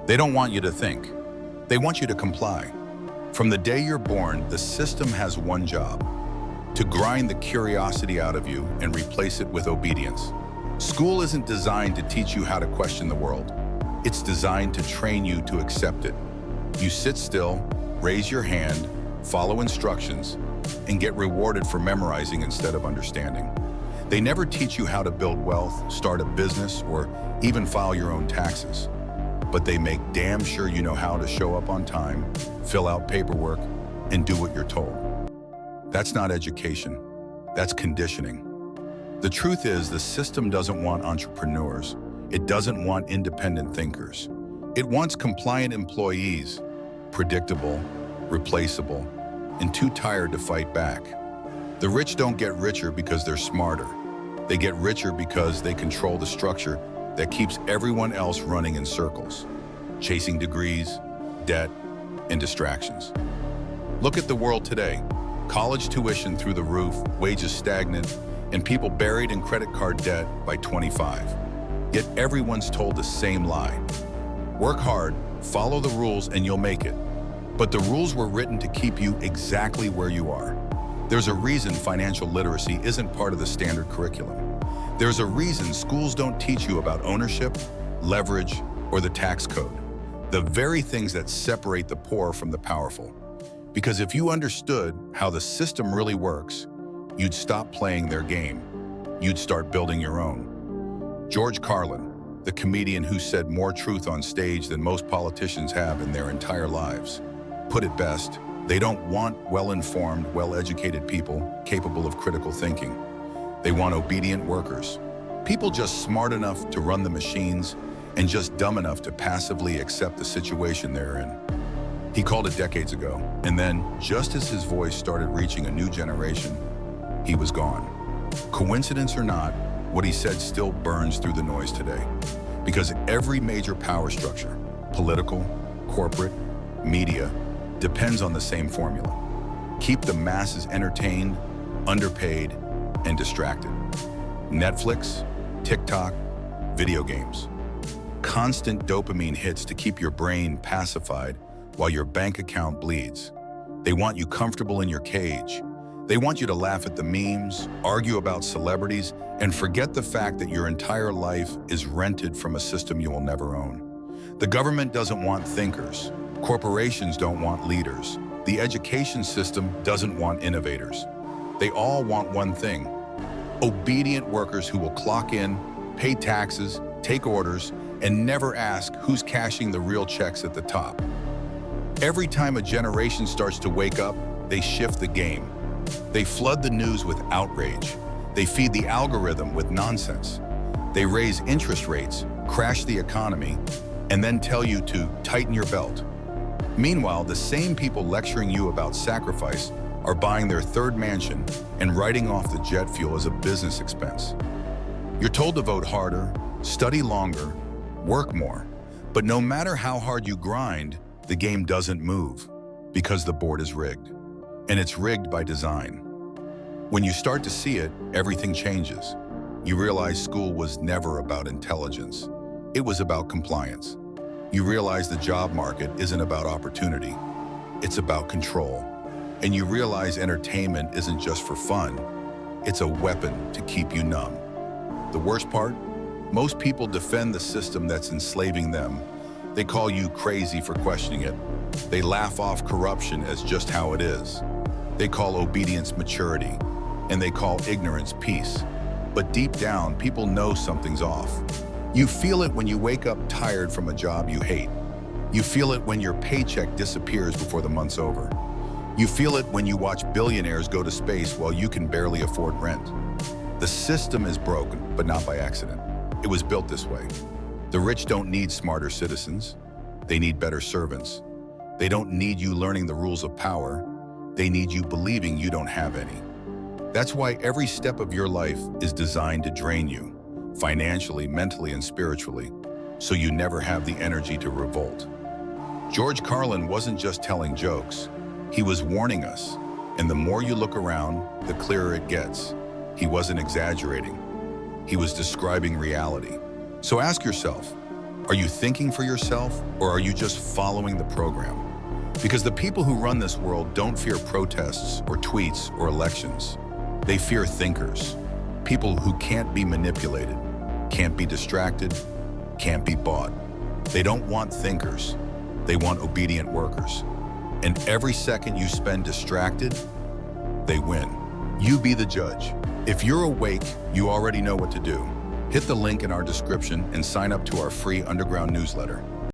They don't want you to think. They want you to comply. From the day you're born, the system has one job: to grind the curiosity out of you and replace it with obedience. School isn't designed to teach you how to question the world. It's designed to train you to accept it. You sit still, raise your hand, follow instructions, and get rewarded for memorizing instead of understanding. They never teach you how to build wealth, start a business, or even file your own taxes. But they make damn sure you know how to show up on time, fill out paperwork, and do what you're told. That's not education. That's conditioning. The truth is, the system doesn't want entrepreneurs. It doesn't want independent thinkers. It wants compliant employees, predictable, replaceable, and too tired to fight back. The rich don't get richer because they're smarter. They get richer because they control the structure that keeps everyone else running in circles, chasing degrees, debt, and distractions. Look at the world today. College tuition through the roof, wages stagnant, and people buried in credit card debt by 25. Yet everyone's told the same lie. Work hard, follow the rules, and you'll make it. But the rules were written to keep you exactly where you are. There's a reason financial literacy isn't part of the standard curriculum. There's a reason schools don't teach you about ownership, leverage, or the tax code. The very things that separate the poor from the powerful. Because if you understood how the system really works, you'd stop playing their game. You'd start building your own. George Carlin, the comedian who said more truth on stage than most politicians have in their entire lives, put it best: they don't want well-informed, well-educated people capable of critical thinking. They want obedient workers. People just smart enough to run the machines and just dumb enough to passively accept the situation they're in. He called it decades ago, and then, just as his voice started reaching a new generation, he was gone. Coincidence or not, what he said still burns through the noise today. Because every major power structure, political, corporate, media, depends on the same formula. Keep the masses entertained, underpaid, and distracted. Netflix, TikTok, video games. Constant dopamine hits to keep your brain pacified while your bank account bleeds. They want you comfortable in your cage. They want you to laugh at the memes, argue about celebrities, and forget the fact that your entire life is rented from a system you will never own. The government doesn't want thinkers. Corporations don't want leaders. The education system doesn't want innovators. They all want one thing: obedient workers who will clock in, pay taxes, take orders, and never ask who's cashing the real checks at the top. Every time a generation starts to wake up, they shift the game. They flood the news with outrage. They feed the algorithm with nonsense. They raise interest rates, crash the economy, and then tell you to tighten your belt. Meanwhile, the same people lecturing you about sacrifice are buying their third mansion and writing off the jet fuel as a business expense. You're told to vote harder, study longer, work more. But no matter how hard you grind, the game doesn't move because the board is rigged. And it's rigged by design. When you start to see it, everything changes. You realize school was never about intelligence. It was about compliance. You realize the job market isn't about opportunity. It's about control. And you realize entertainment isn't just for fun. It's a weapon to keep you numb. The worst part? Most people defend the system that's enslaving them. They call you crazy for questioning it. They laugh off corruption as just how it is. They call obedience maturity, and they call ignorance peace. But deep down, people know something's off. You feel it when you wake up tired from a job you hate. You feel it when your paycheck disappears before the month's over. You feel it when you watch billionaires go to space while you can barely afford rent. The system is broken, but not by accident. It was built this way. The rich don't need smarter citizens. They need better servants. They don't need you learning the rules of power. They need you believing you don't have any. That's why every step of your life is designed to drain you, financially, mentally, and spiritually, so you never have the energy to revolt. George Carlin wasn't just telling jokes. He was warning us, and the more you look around, the clearer it gets. He wasn't exaggerating. He was describing reality. So ask yourself, Are you thinking for yourself, or are you just following the program? Because the people who run this world don't fear protests or tweets or elections. They fear thinkers, people who can't be manipulated, can't be distracted, can't be bought. They don't want thinkers, they want obedient workers. And every second you spend distracted, they win. You be the judge. If you're awake, you already know what to do. Hit the link in our description and sign up to our free underground newsletter.